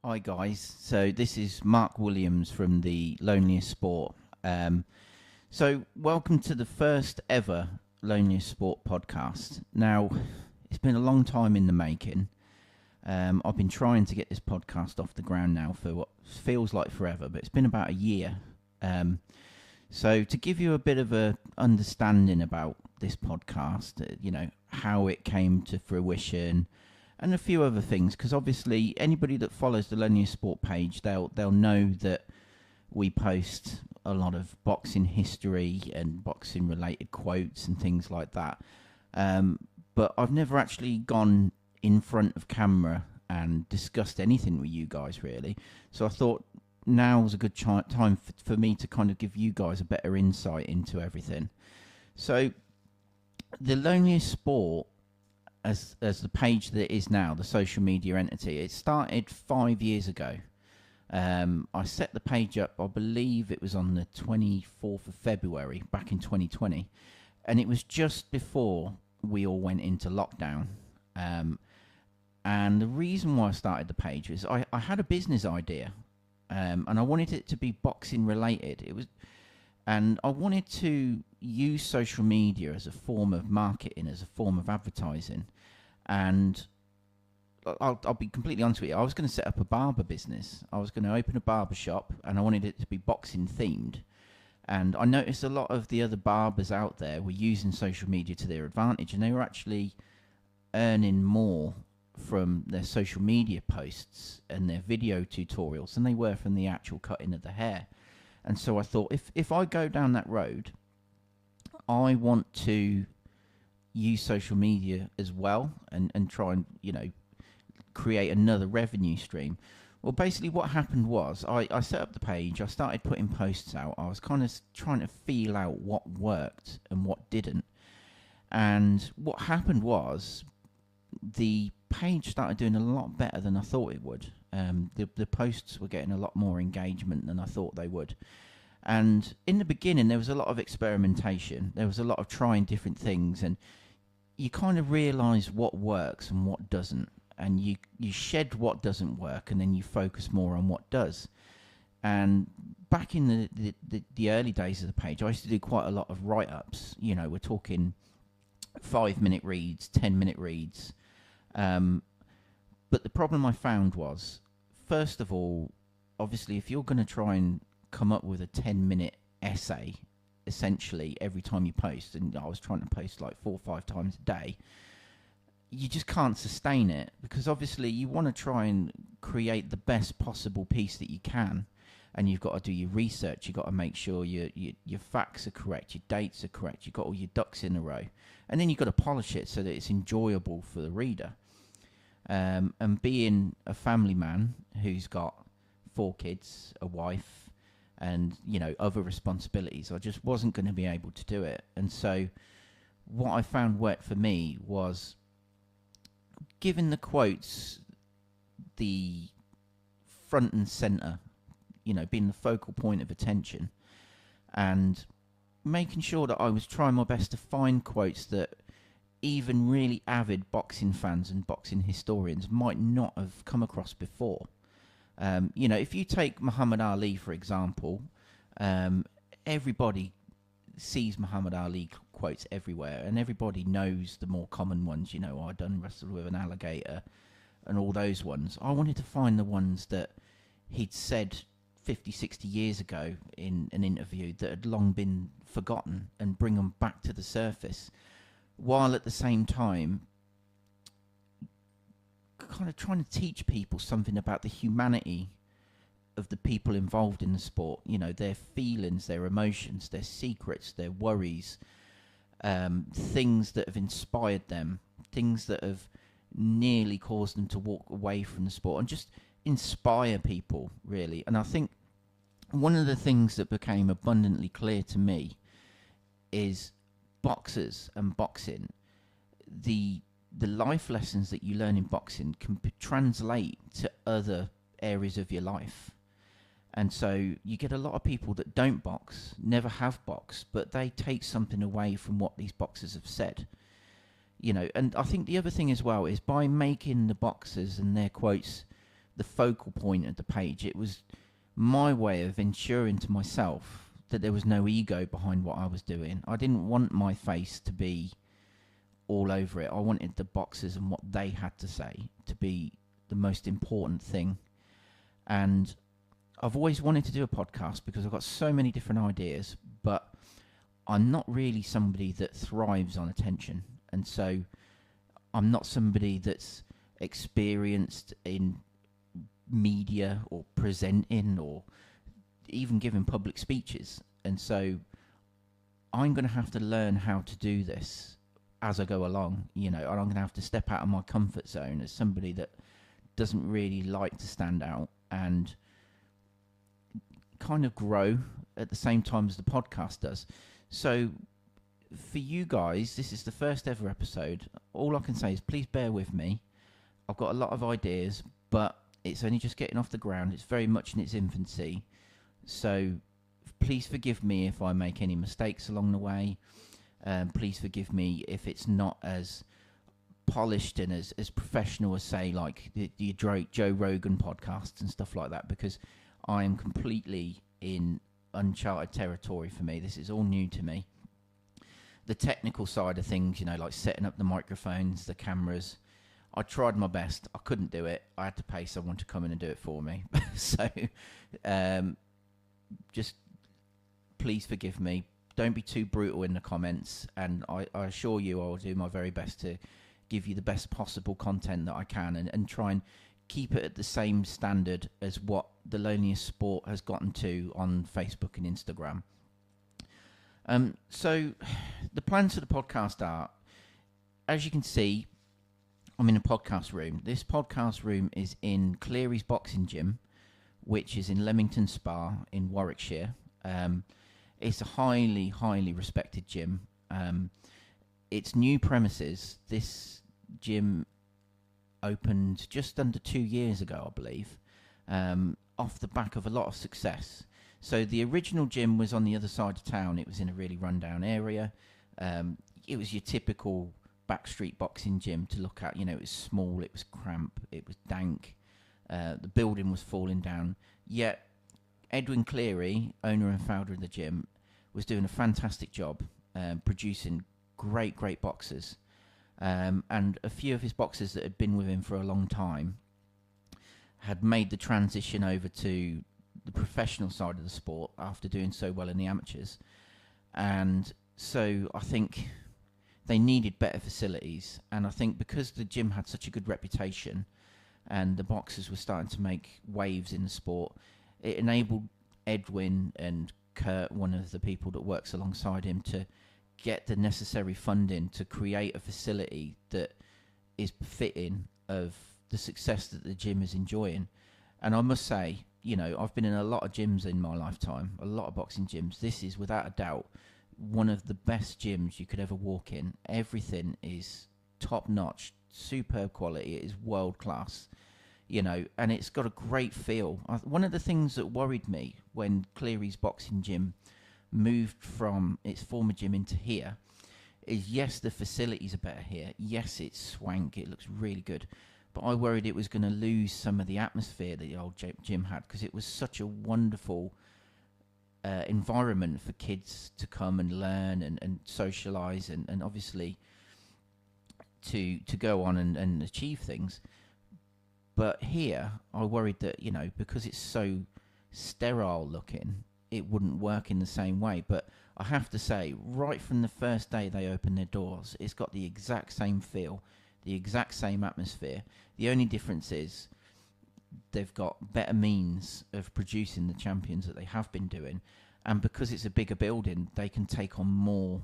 Hi guys, so this is Mark Williams from the Loneliest Sport. So welcome to the first ever Loneliest Sport podcast. Now, it's been a long time in the making. I've been trying to get this podcast off the ground now for what feels like forever, but it's been about a year. So to give you a bit of a understanding about this podcast, how it came to fruition, and a few other things, because obviously anybody that follows the Loneliest Sport page, they'll know that we post a lot of boxing history and boxing related quotes and things like that. But I've never actually gone in front of camera and discussed anything with you guys really. So I thought now was a good time for me to kind of give you guys a better insight into everything. So the Loneliest Sport, as the page that it is now, the social media entity, it started 5 years ago. I set the page up, I believe it was on the 24th of February back in 2020, and it was just before we all went into lockdown. And the reason why I started the page was I had a business idea, and I wanted it to be boxing related. And I wanted to use social media as a form of marketing, as a form of advertising. And I'll be completely honest with you, I was going to set up a barber business. I was going to open a barber shop, and I wanted it to be boxing themed. And I noticed a lot of the other barbers out there were using social media to their advantage, and they were actually earning more from their social media posts and their video tutorials than they were from the actual cutting of the hair. And so I thought, if I go down that road, I want to use social media as well and try and, create another revenue stream. Well, basically what happened was I set up the page, I started putting posts out. I was kind of trying to feel out what worked and what didn't. And what happened was the page started doing a lot better than I thought it would. The posts were getting a lot more engagement than I thought they would. And in the beginning, there was a lot of experimentation. There was a lot of trying different things, and you kind of realise what works and what doesn't. And you shed what doesn't work, and then you focus more on what does. And back in the early days of the page, I used to do quite a lot of write-ups. We're talking 5-minute reads, 10-minute reads. But the problem I found was, first of all, obviously, if you're going to try and come up with a 10-minute essay, essentially, every time you post, and I was trying to post like 4 or 5 times a day, you just can't sustain it, because obviously you want to try and create the best possible piece that you can, and you've got to do your research. You've got to make sure your facts are correct, your dates are correct, you've got all your ducks in a row, and then you've got to polish it so that it's enjoyable for the reader. And being a family man who's got 4 kids, a wife, and other responsibilities, I just wasn't going to be able to do it. And so what I found worked for me was giving the quotes the front and center, being the focal point of attention, and making sure that I was trying my best to find quotes that even really avid boxing fans and boxing historians might not have come across before. If you take Muhammad Ali, for example, everybody sees Muhammad Ali quotes everywhere, and everybody knows the more common ones. I done wrestled with an alligator and all those ones. I wanted to find the ones that he'd said 50, 60 years ago in an interview that had long been forgotten, and bring them back to the surface, while at the same time kind of trying to teach people something about the humanity of the people involved in the sport. Their feelings, their emotions, their secrets, their worries, things that have inspired them, things that have nearly caused them to walk away from the sport, and just inspire people, really. And I think one of the things that became abundantly clear to me is boxers and boxing, the life lessons that you learn in boxing can translate to other areas of your life. And so you get a lot of people that don't box, never have boxed, but they take something away from what these boxers have said. And I think the other thing as well is, by making the boxers and their quotes the focal point of the page. It was my way of ensuring to myself that there was no ego behind what I was doing. I didn't want my face to be all over it. I wanted the boxers and what they had to say to be the most important thing. And I've always wanted to do a podcast because I've got so many different ideas, but I'm not really somebody that thrives on attention. And so I'm not somebody that's experienced in media or presenting or even giving public speeches. And so I'm going to have to learn how to do this as I go along, and I'm going to have to step out of my comfort zone as somebody that doesn't really like to stand out and kind of grow at the same time as the podcast does. So for you guys, this is the first ever episode. All I can say is please bear with me. I've got a lot of ideas, but it's only just getting off the ground. It's very much in its infancy. So please forgive me if I make any mistakes along the way. Please forgive me if it's not as polished and as professional as, say, like the Joe Rogan podcasts and stuff like that, because I am completely in uncharted territory for me. This is all new to me. The technical side of things, like setting up the microphones, the cameras, I tried my best. I couldn't do it. I had to pay someone to come in and do it for me. So just please forgive me. Don't be too brutal in the comments. And I assure you I will do my very best to give you the best possible content that I can and try and keep it at the same standard as what the Loneliest Sport has gotten to on Facebook and Instagram. So the plans for the podcast are, as you can see, I'm in a podcast room. This podcast room is in Cleary's Boxing Gym, which is in Leamington Spa in Warwickshire. It's a highly, highly respected gym. It's new premises. This gym opened just under 2 years ago, I believe, off the back of a lot of success. So the original gym was on the other side of town. It was in a really rundown area. It was your typical backstreet boxing gym to look at. It was small, it was cramped, it was dank. The building was falling down. Yet Edwin Cleary, owner and founder of the gym, was doing a fantastic job producing great boxers. And a few of his boxers that had been with him for a long time had made the transition over to the professional side of the sport after doing so well in the amateurs. And so I think they needed better facilities. And I think because the gym had such a good reputation and the boxers were starting to make waves in the sport, it enabled Edwin and Kurt, one of the people that works alongside him, to get the necessary funding to create a facility that is befitting of the success that the gym is enjoying. And I must say, I've been in a lot of gyms in my lifetime, a lot of boxing gyms. This is without a doubt one of the best gyms you could ever walk in. Everything is top notch, superb quality. It is world class, and it's got a great feel. One of the things that worried me when Cleary's Boxing Gym moved from its former gym into here is, yes, the facilities are better here. Yes, it's swank. It looks really good. But I worried it was going to lose some of the atmosphere that the old gym had, because it was such a wonderful environment for kids to come and learn and socialise and obviously to go on and achieve things. But here, I worried that, because it's so sterile looking, it wouldn't work in the same way. But I have to say, right from the first day they opened their doors, it's got the exact same feel, the exact same atmosphere. The only difference is they've got better means of producing the champions that they have been doing. And because it's a bigger building, they can take on more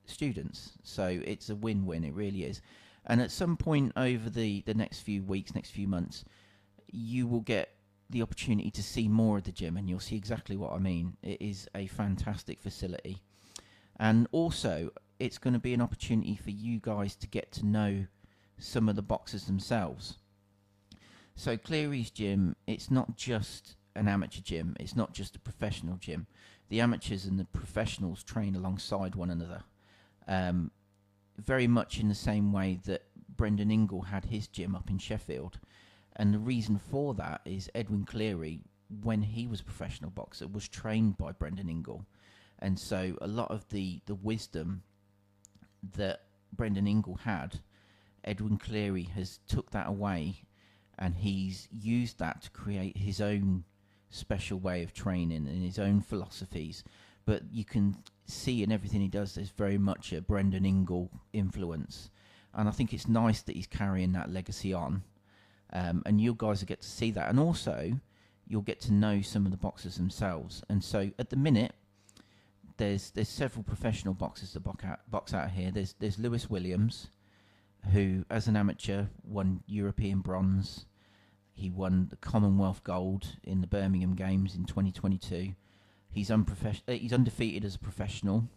students. So it's a win-win, it really is. And at some point over the next few weeks, next few months, you will get the opportunity to see more of the gym, and you'll see exactly what I mean. It is a fantastic facility. And also, it's going to be an opportunity for you guys to get to know some of the boxers themselves. So Cleary's gym, it's not just an amateur gym. It's not just a professional gym. The amateurs and the professionals train alongside one another. Very much in the same way that Brendan Ingle had his gym up in Sheffield. And the reason for that is Edwin Cleary, when he was a professional boxer, was trained by Brendan Ingle. And so a lot of the wisdom that Brendan Ingle had, Edwin Cleary has took that away, and he's used that to create his own special way of training and his own philosophies. But you can see in everything he does, there's very much a Brendan Ingle influence. And I think it's nice that he's carrying that legacy on. And you guys will get to see that. And also, you'll get to know some of the boxers themselves. And so, at the minute, there's several professional boxers that box out here. There's Lewis Williams, who, as an amateur, won European bronze. He won the Commonwealth gold in the Birmingham Games in 2022. He's undefeated as a professional,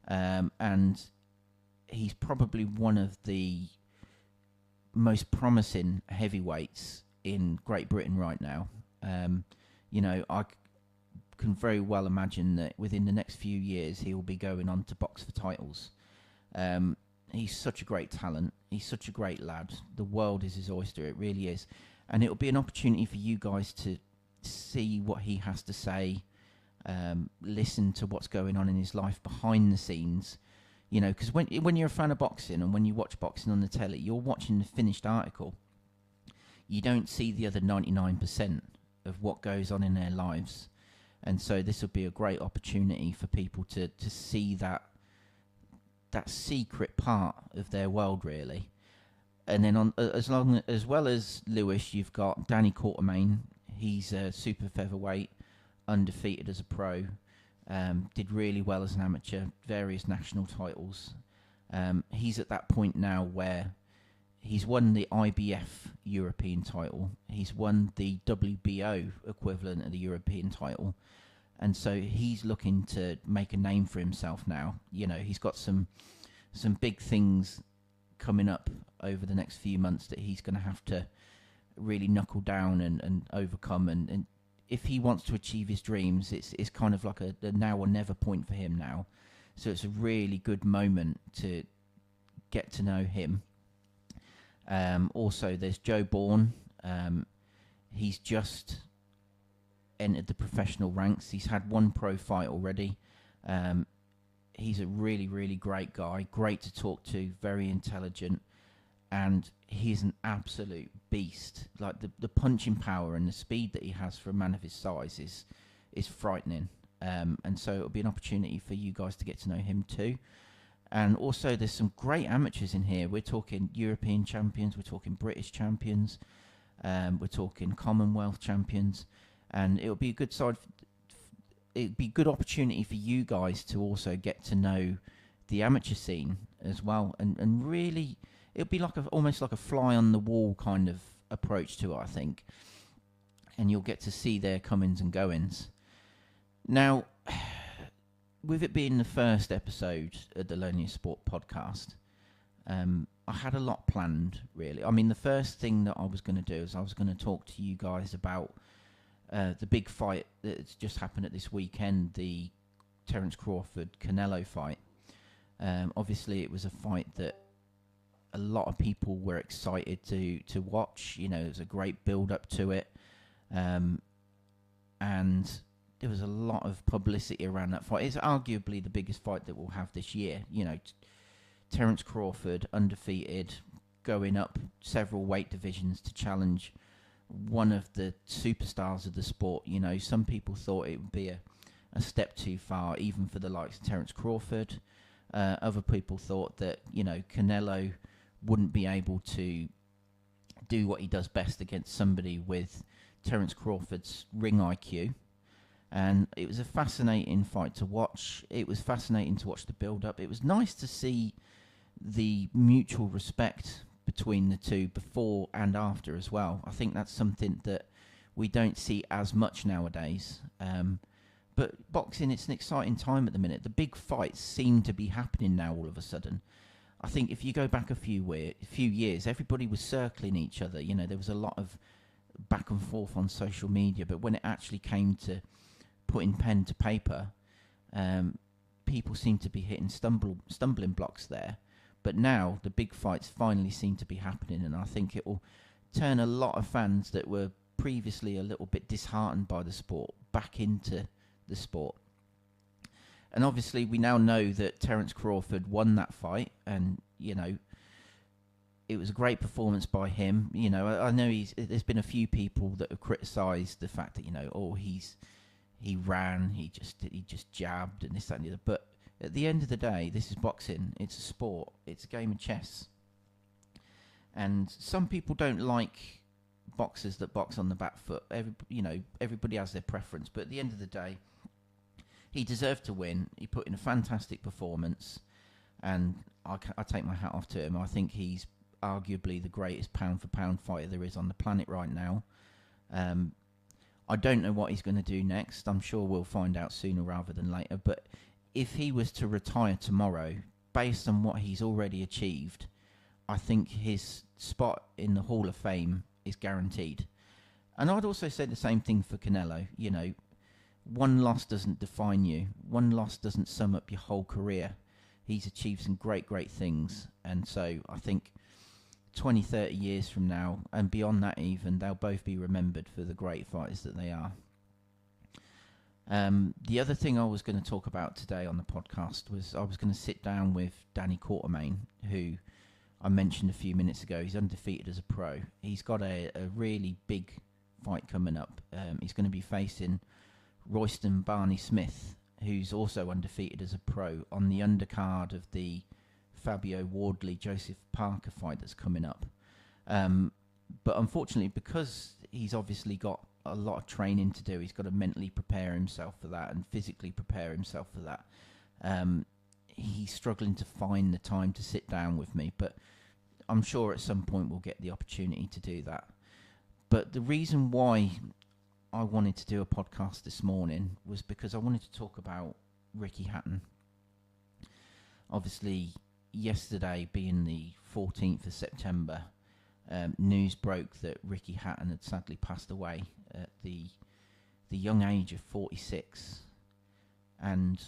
and he's probably one of the most promising heavyweights in Great Britain right now. I can very well imagine that within the next few years he will be going on to box for titles. He's such a great talent. He's such a great lad. The world is his oyster. It really is. And it'll be an opportunity for you guys to see what he has to say, listen to what's going on in his life behind the scenes. Because when you're a fan of boxing and when you watch boxing on the telly, you're watching the finished article. You don't see the other 99% of what goes on in their lives. And so this will be a great opportunity for people to see that secret part of their world, really. And then as well as Lewis, you've got Danny Quartermain. He's a super featherweight, undefeated as a pro. Did really well as an amateur, various national titles. He's at that point now where he's won the IBF European title. He's won the WBO equivalent of the European title. And so he's looking to make a name for himself now. He's got some big things coming up over the next few months that he's going to have to really knuckle down and overcome. And if he wants to achieve his dreams, it's kind of like a now or never point for him now. So it's a really good moment to get to know him. Also, there's Joe Bourne. He's just entered the professional ranks. He's had one pro fight already. He's a really, really great guy. Great to talk to. Very intelligent. And he's an absolute beast. Like the punching power and the speed that he has for a man of his size is frightening. And so it'll be an opportunity for you guys to get to know him too. And also there's some great amateurs in here. We're talking European champions. We're talking British champions. We're talking Commonwealth champions. And it'll be a good it'd be a good opportunity for you guys to also get to know the amateur scene as well. And really, it'll be like almost like a fly on the wall kind of approach to it, I think. And you'll get to see their comings and goings. Now, with it being the first episode of the Loneliest Sport podcast, I had a lot planned, really. I mean, the first thing that I was going to do is I was going to talk to you guys about the big fight that's just happened at this weekend, the Terence Crawford-Canelo fight. Obviously, it was a fight that a lot of people were excited to watch. There was a great build-up to it. And there was a lot of publicity around that fight. It's arguably the biggest fight that we'll have this year. Terence Crawford, undefeated, going up several weight divisions to challenge one of the superstars of the sport. Some people thought it would be a step too far, even for the likes of Terence Crawford. Other people thought that, Canelo wouldn't be able to do what he does best against somebody with Terence Crawford's ring IQ. And it was a fascinating fight to watch. It was fascinating to watch the build-up. It was nice to see the mutual respect between the two before and after as well. I think that's something that we don't see as much nowadays. But boxing, it's an exciting time at the minute. The big fights seem to be happening now all of a sudden. I think if you go back a few years, everybody was circling each other. There was a lot of back and forth on social media, but when it actually came to putting pen to paper, people seem to be hitting stumbling blocks there. But now the big fights finally seem to be happening, and I think it will turn a lot of fans that were previously a little bit disheartened by the sport back into the sport. And obviously, we now know that Terence Crawford won that fight, and it was a great performance by him. I know there's been a few people that have criticised the fact that he ran, he just jabbed and this, that, and the other. But at the end of the day, this is boxing. It's a sport. It's a game of chess. And some people don't like boxers that box on the back foot. Everybody has their preference. But at the end of the day, he deserved to win. He put in a fantastic performance, and I take my hat off to him. I think he's arguably the greatest pound-for-pound fighter there is on the planet right now. I don't know what he's going to do next. I'm sure we'll find out sooner rather than later. But if he was to retire tomorrow, based on what he's already achieved, I think his spot in the Hall of Fame is guaranteed. And I'd also say the same thing for Canelo. One loss doesn't define you. One loss doesn't sum up your whole career. He's achieved some great, great things. And so I think 20, 30 years from now, and beyond that even, they'll both be remembered for the great fighters that they are. The other thing I was going to talk about today on the podcast was I was going to sit down with Danny Quartermain, who I mentioned a few minutes ago. He's undefeated as a pro. He's got a really big fight coming up. He's going to be facing Royston Barney-Smith, who's also undefeated as a pro, on the undercard of the Fabio Wardley-Joseph Parker fight that's coming up. But unfortunately, because he's obviously got a lot of training to do, he's got to mentally prepare himself for that and physically prepare himself for that. He's struggling to find the time to sit down with me, but I'm sure at some point we'll get the opportunity to do that. But the reason why I wanted to do a podcast this morning was because I wanted to talk about Ricky Hatton. Obviously, yesterday being the 14th of September, news broke that Ricky Hatton had sadly passed away at the young age of 46. And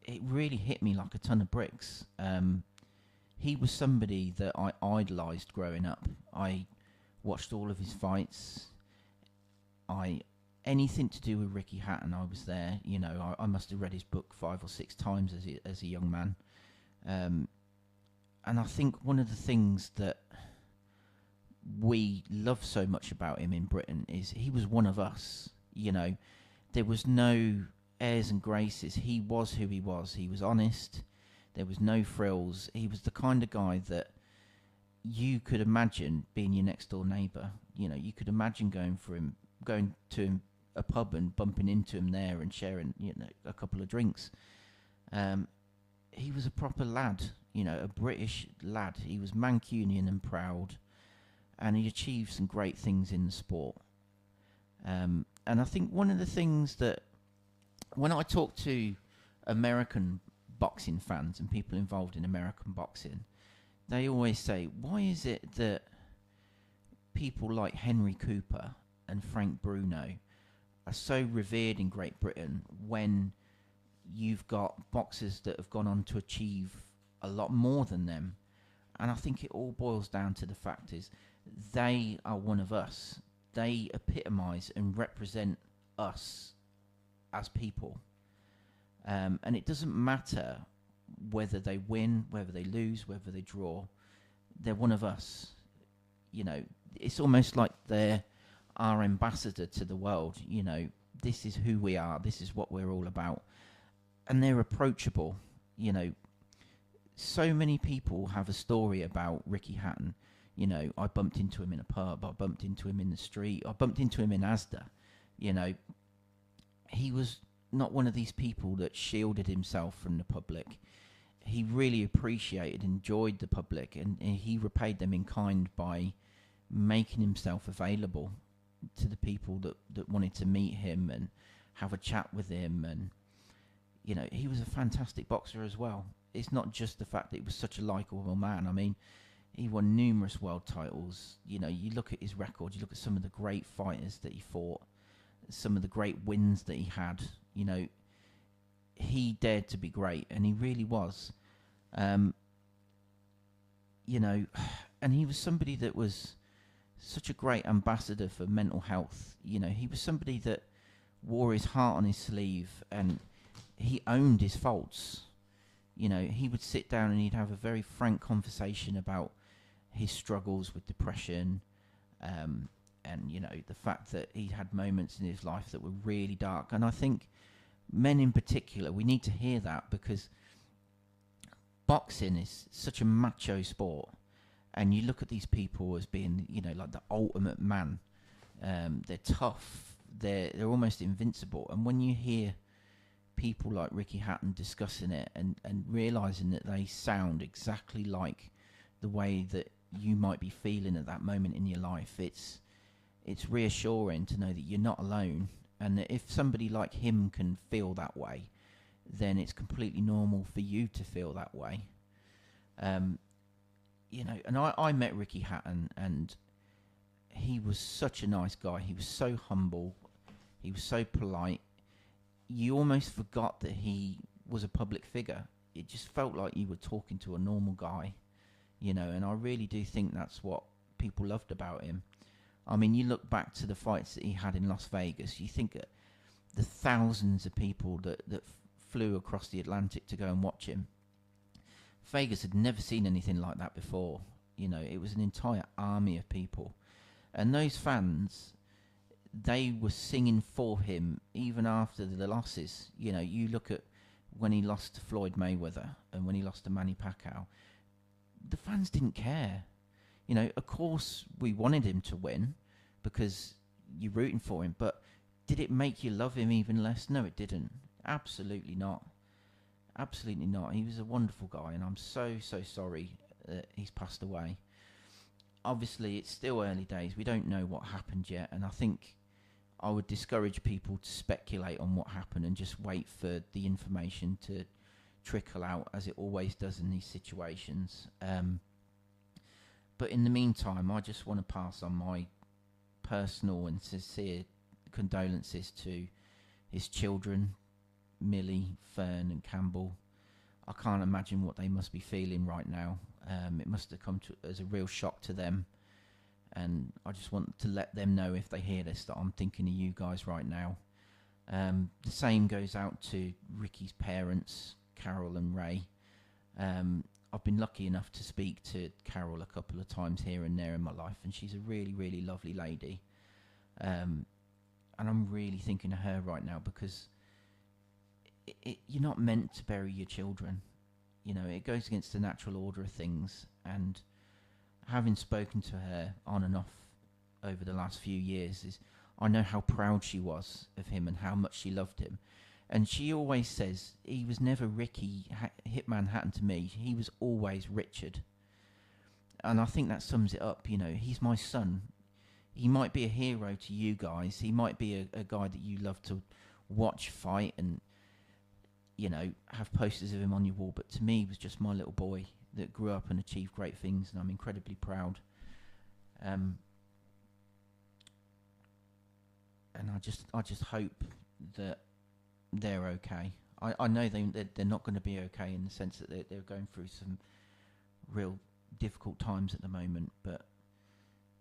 it really hit me like a ton of bricks. He was somebody that I idolised growing up. I watched all of his fights. Anything to do with Ricky Hatton, I was there. I must have read his book 5 or 6 times as a young man. And I think one of the things that we love so much about him in Britain is he was one of us. There was no airs and graces. He was who he was. He was honest. There was no frills. He was the kind of guy that you could imagine being your next door neighbour. You could imagine going to a pub and bumping into him there and sharing, a couple of drinks. He was a proper lad, a British lad. He was Mancunian and proud, and he achieved some great things in the sport. And I think one of the things that, when I talk to American boxing fans and people involved in American boxing, they always say, why is it that people like Henry Cooper and Frank Bruno are so revered in Great Britain when you've got boxers that have gone on to achieve a lot more than them? And I think it all boils down to the fact is they are one of us. They epitomise and represent us as people. And it doesn't matter whether they win, whether they lose, whether they draw. They're one of us. It's almost like they're our ambassador to the world. This is who we are. This is what we're all about. And they're approachable. So many people have a story about Ricky Hatton. I bumped into him in a pub. I bumped into him in the street. I bumped into him in Asda. He was not one of these people that shielded himself from the public. He really appreciated, enjoyed the public, and he repaid them in kind by making himself available to the people that wanted to meet him and have a chat with him. And he was a fantastic boxer as well. It's not just the fact that he was such a likeable man. I mean, he won numerous world titles. You look at his record, you look at some of the great fighters that he fought, some of the great wins that he had. He dared to be great, and he really was. and he was somebody that was such a great ambassador for mental health. You know, he was somebody that wore his heart on his sleeve, and he owned his faults. You know, he would sit down and he'd have a very frank conversation about his struggles with depression, and you know, the fact that he had moments in his life that were really dark. And I think men in particular, we need to hear that, because boxing is such a macho sport, and you look at these people as being, you know, like the ultimate man. They're tough, they're almost invincible. And when you hear people like Ricky Hatton discussing it and realizing that they sound exactly like the way that you might be feeling at that moment in your life, it's reassuring to know that you're not alone, and that if somebody like him can feel that way, then it's completely normal for you to feel that way. You know, and I met Ricky Hatton, and he was such a nice guy. He was so humble. He was so polite. You almost forgot that he was a public figure. It just felt like you were talking to a normal guy, you know, and I really do think that's what people loved about him. I mean, you look back to the fights that he had in Las Vegas, you think that the thousands of people that flew across the Atlantic to go and watch him. Vegas had never seen anything like that before. You know, it was an entire army of people. And those fans, they were singing for him even after the losses. You know, you look at when he lost to Floyd Mayweather and when he lost to Manny Pacquiao, the fans didn't care. You know, of course we wanted him to win because you're rooting for him, but did it make you love him even less? No, it didn't. Absolutely not. Absolutely not. He was a wonderful guy, and I'm so sorry that he's passed away. Obviously, it's still early days. We don't know what happened yet, and I think I would discourage people to speculate on what happened and just wait for the information to trickle out, as it always does in these situations. But in the meantime, I just want to pass on my personal and sincere condolences to his children, Millie, Fern and Campbell. I can't imagine what they must be feeling right now. It must have come as a real shock to them, and I just want to let them know, if they hear this, that I'm thinking of you guys right now. The same goes out to Ricky's parents, Carol and Ray. I've been lucky enough to speak to Carol a couple of times here and there in my life, and she's a really, really lovely lady. And I'm really thinking of her right now, because you're not meant to bury your children. You know, it goes against the natural order of things. And having spoken to her on and off over the last few years, I know how proud she was of him and how much she loved him. And she always says, he was never Ricky Hitman Hatton to me. He was always Richard. And I think that sums it up. You know, he's my son. He might be a hero to you guys. He might be a guy that you love to watch fight and, you know, have posters of him on your wall. But to me, he was just my little boy that grew up and achieved great things, and I'm incredibly proud. And I just hope that they're okay. I know they're not going to be okay, in the sense that they're going through some real difficult times at the moment. But,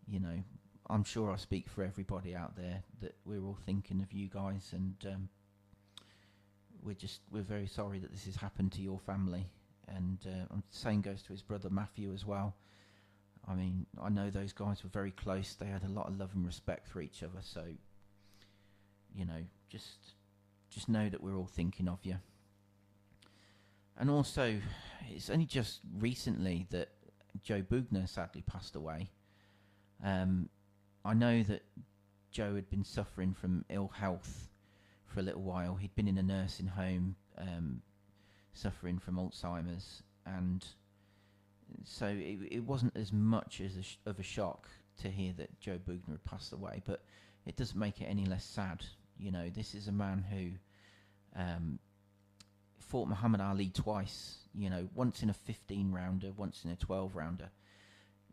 you know, I'm sure I speak for everybody out there that we're all thinking of you guys, and we're very sorry that this has happened to your family. And the same goes to his brother Matthew as well. I mean, I know those guys were very close. They had a lot of love and respect for each other. So, you know, just know that we're all thinking of you. And also, it's only just recently that Joe Bugner sadly passed away. I know that Joe had been suffering from ill health for a little while. He'd been in a nursing home, suffering from Alzheimer's, and so it wasn't as much as of a shock to hear that Joe Bugner had passed away, but it doesn't make it any less sad. You know, this is a man who fought Muhammad Ali twice, you know, once in a 15-rounder, once in a 12-rounder.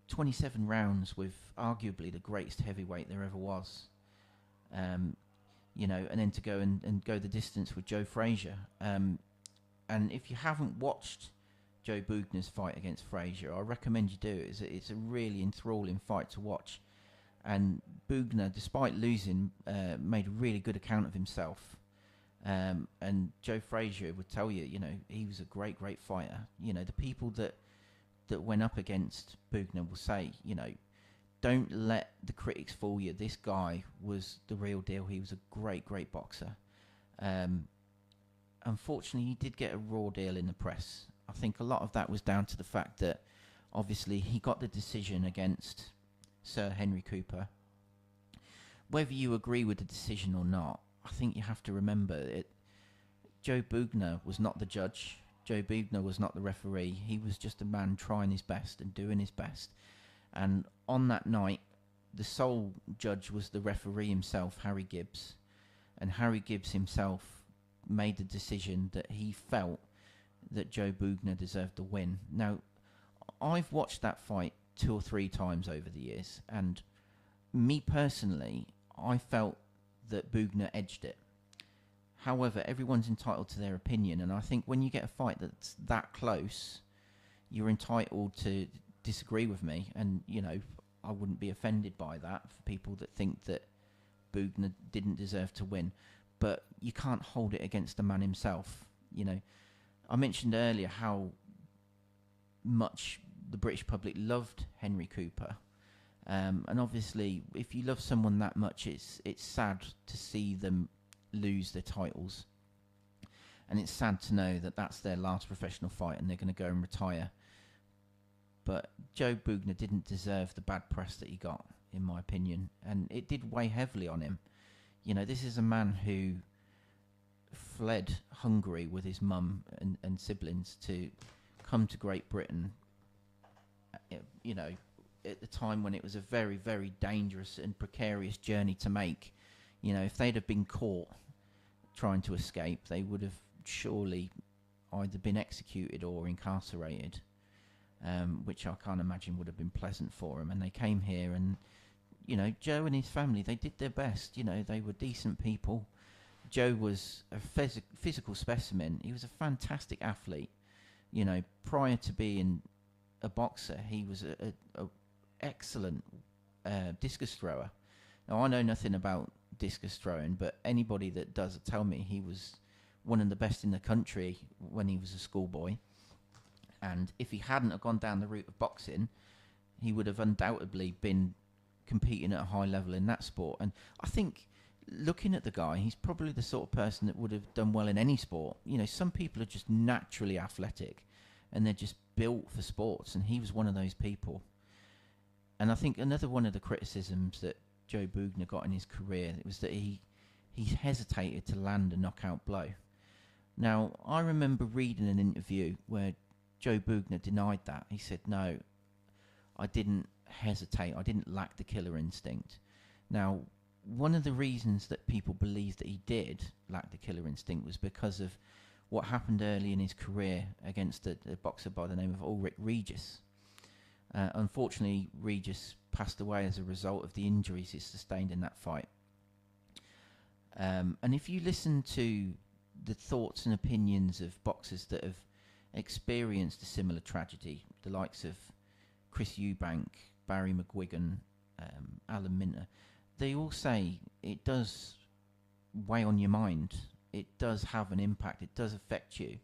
27 rounds with arguably the greatest heavyweight there ever was. You know, and then to go and go the distance with Joe Frazier. And if you haven't watched Joe Bugner's fight against Frazier. I recommend you do it. It's a really enthralling fight to watch. And Bugner, despite losing, made a really good account of himself. And Joe Frazier would tell you, he was a great, great fighter. The people that went up against Bugner will say, don't let the critics fool you. This guy was the real deal. He was a great, great boxer. Unfortunately, he did get a raw deal in the press. I think a lot of that was down to the fact that obviously he got the decision against Sir Henry Cooper. Whether you agree with the decision or not, I think you have to remember it. Joe Bugner was not the judge. Joe Bugner was not the referee. He was just a man trying his best and doing his best. And on that night, the sole judge was the referee himself, Harry Gibbs. And Harry Gibbs himself made the decision that he felt that Joe Bugner deserved the win. Now, I've watched that fight 2 or 3 times over the years, and me personally, I felt that Bugner edged it. However, everyone's entitled to their opinion, and I think when you get a fight that's that close, you're entitled to disagree with me, and I wouldn't be offended by that for people that think that Bugner didn't deserve to win. But you can't hold it against the man himself. I mentioned earlier how much the British public loved Henry Cooper, and obviously, if you love someone that much, it's sad to see them lose their titles, and it's sad to know that that's their last professional fight and they're going to go and retire. But Joe Bugner didn't deserve the bad press that he got, in my opinion, and it did weigh heavily on him. This is a man who fled Hungary with his mum and siblings to come to Great Britain, at the time when it was a very, very dangerous and precarious journey to make. If they'd have been caught trying to escape, they would have surely either been executed or incarcerated, which I can't imagine would have been pleasant for them. And they came here and, Joe and his family, they did their best. They were decent people. Joe was a physical specimen. He was a fantastic athlete. Prior to being a boxer, he was a excellent discus thrower. Now, I know nothing about discus throwing, but anybody that does tell me he was one of the best in the country when he was a schoolboy. And if he hadn't have gone down the route of boxing, he would have undoubtedly been competing at a high level in that sport. And I think, looking at the guy, he's probably the sort of person that would have done well in any sport. Some people are just naturally athletic and they're just built for sports, and he was one of those people. And I think another one of the criticisms that Joe Bugner got in his career was that he hesitated to land a knockout blow. Now, I remember reading an interview where Joe Bugner denied that. He said, no, I didn't hesitate. I didn't lack the killer instinct. Now, one of the reasons that people believe that he did lack the killer instinct was because of what happened early in his career against a boxer by the name of Ulrich Regis. Unfortunately, Regis passed away as a result of the injuries he sustained in that fight. And if you listen to the thoughts and opinions of boxers that have experienced a similar tragedy, the likes of Chris Eubank, Barry McGuigan, Alan Minter, they all say it does weigh on your mind. It does have an impact. It does affect you.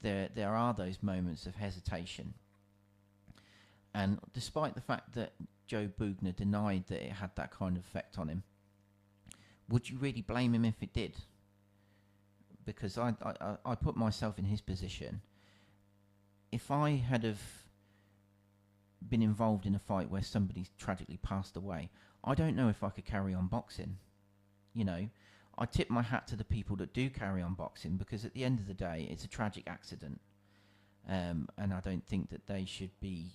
There are those moments of hesitation. And despite the fact that Joe Bugner denied that it had that kind of effect on him, would you really blame him if it did? Because I put myself in his position. If I had have been involved in a fight where somebody's tragically passed away, I don't know if I could carry on boxing. I tip my hat to the people that do carry on boxing, because at the end of the day, it's a tragic accident. And I don't think that they should be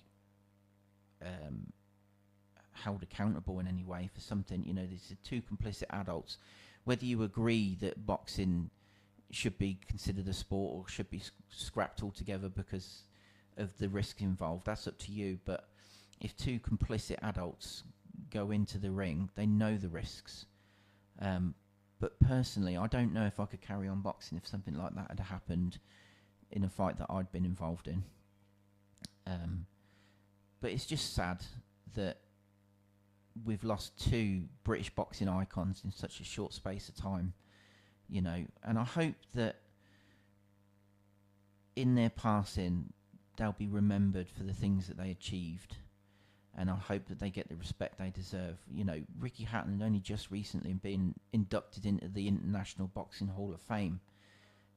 held accountable in any way for something. These are 2 complicit adults. Whether you agree that boxing should be considered a sport or should be scrapped altogether because of the risks involved, that's up to you. But if 2 complicit adults go into the ring, they know the risks. But personally, I don't know if I could carry on boxing if something like that had happened in a fight that I'd been involved in. But it's just sad that we've lost two British boxing icons in such a short space of time, you know. And I hope that in their passing, they'll be remembered for the things that they achieved. And I hope that they get the respect they deserve. You know, Ricky Hatton had only just recently been inducted into the International Boxing Hall of Fame.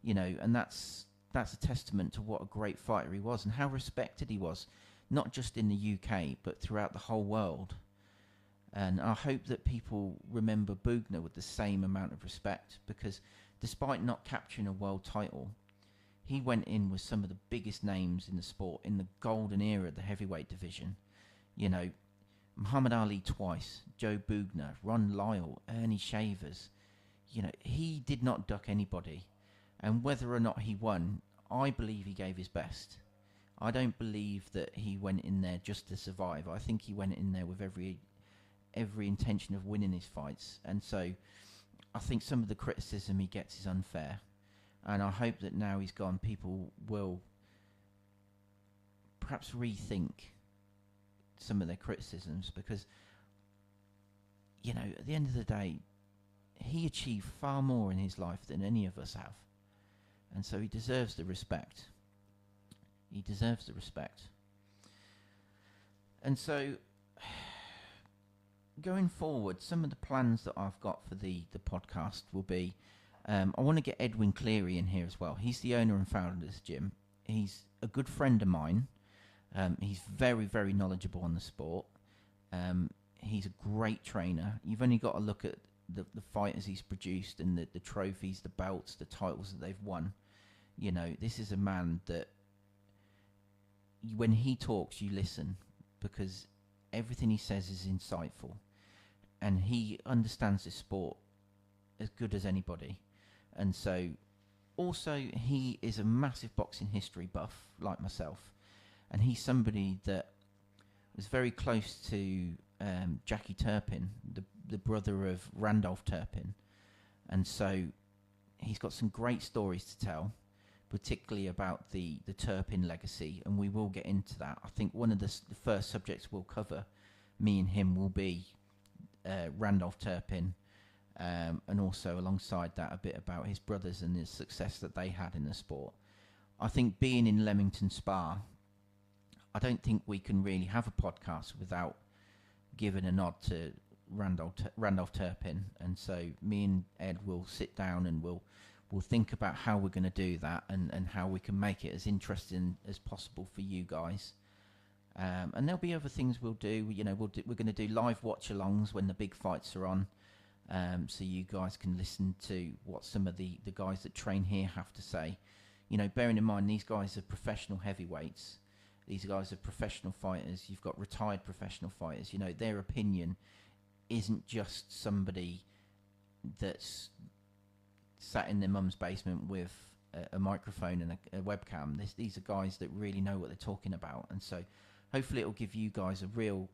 You know, and that's a testament to what a great fighter he was and how respected he was, not just in the UK, but throughout the whole world. And I hope that people remember Bugner with the same amount of respect, because despite not capturing a world title, he went in with some of the biggest names in the sport in the golden era of the heavyweight division. You know, Muhammad Ali twice, Joe Bugner, Ron Lyle, Ernie Shavers. You know, he did not duck anybody. And whether or not he won, I believe he gave his best. I don't believe that he went in there just to survive. I think he went in there with every intention of winning his fights. And so I think some of the criticism he gets is unfair. And I hope that now he's gone, people will perhaps rethink some of their criticisms, because, you know, at the end of the day, he achieved far more in his life than any of us have. And so he deserves the respect. He deserves the respect. And so, going forward, some of the plans that I've got for the podcast will be, I want to get Edwin Cleary in here as well. He's the owner and founder of this gym. He's a good friend of mine. He's very, very knowledgeable on the sport. He's a great trainer. You've only got to look at the fighters he's produced and the trophies, the belts, the titles that they've won. You know, this is a man that when he talks, you listen, because everything he says is insightful. And he understands this sport as good as anybody. And so, also, he is a massive boxing history buff, like myself. And he's somebody that was very close to Jackie Turpin, the brother of Randolph Turpin. And so he's got some great stories to tell, particularly about the Turpin legacy. And we will get into that. I think one of the first subjects we'll cover, me and him, will be Randolph Turpin. And also alongside that, a bit about his brothers and the success that they had in the sport. I think being in Leamington Spa, I don't think we can really have a podcast without giving a nod to Randolph Turpin. And so me and Ed will sit down and we'll think about how we're going to do that and how we can make it as interesting as possible for you guys. And there'll be other things we'll do. You know, we're going to do live watch-alongs when the big fights are on, so you guys can listen to what some of the guys that train here have to say. You know, bearing in mind these guys are professional heavyweights. These guys are professional fighters. You've got retired professional fighters. You know, their opinion isn't just somebody that's sat in their mum's basement with a microphone and a webcam. These are guys that really know what they're talking about. And so hopefully it'll give you guys a real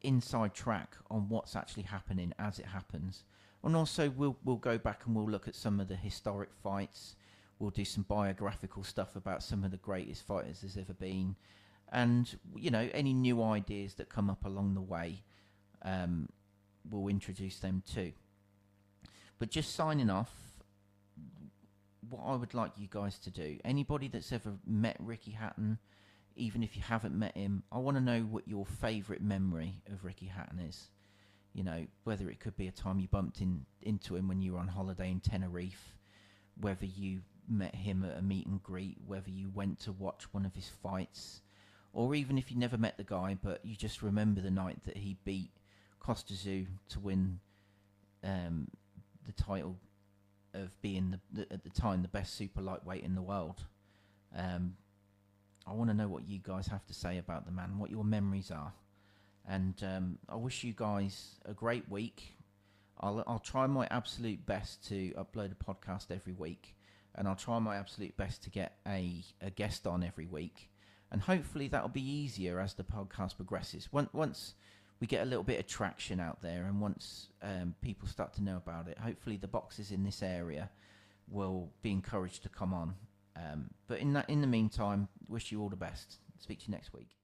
inside track on what's actually happening as it happens. And also we'll go back and we'll look at some of the historic fights. We'll do some biographical stuff about some of the greatest fighters there's ever been. And, you know, any new ideas that come up along the way, we'll introduce them too. But just signing off, what I would like you guys to do, anybody that's ever met Ricky Hatton, even if you haven't met him, I want to know what your favourite memory of Ricky Hatton is. You know, whether it could be a time you bumped into him when you were on holiday in Tenerife, whether you met him at a meet and greet, whether you went to watch one of his fights, or even if you never met the guy but you just remember the night that he beat Costazu to win the title of being at the time the best super lightweight in the world. I want to know what you guys have to say about the man, what your memories are. And I wish you guys a great week. I'll try my absolute best to upload a podcast every week, and I'll try my absolute best to get a guest on every week. And hopefully that'll be easier as the podcast progresses. Once we get a little bit of traction out there, and once people start to know about it, hopefully the boxers in this area will be encouraged to come on But in the meantime, wish you all the best. Speak to you next week.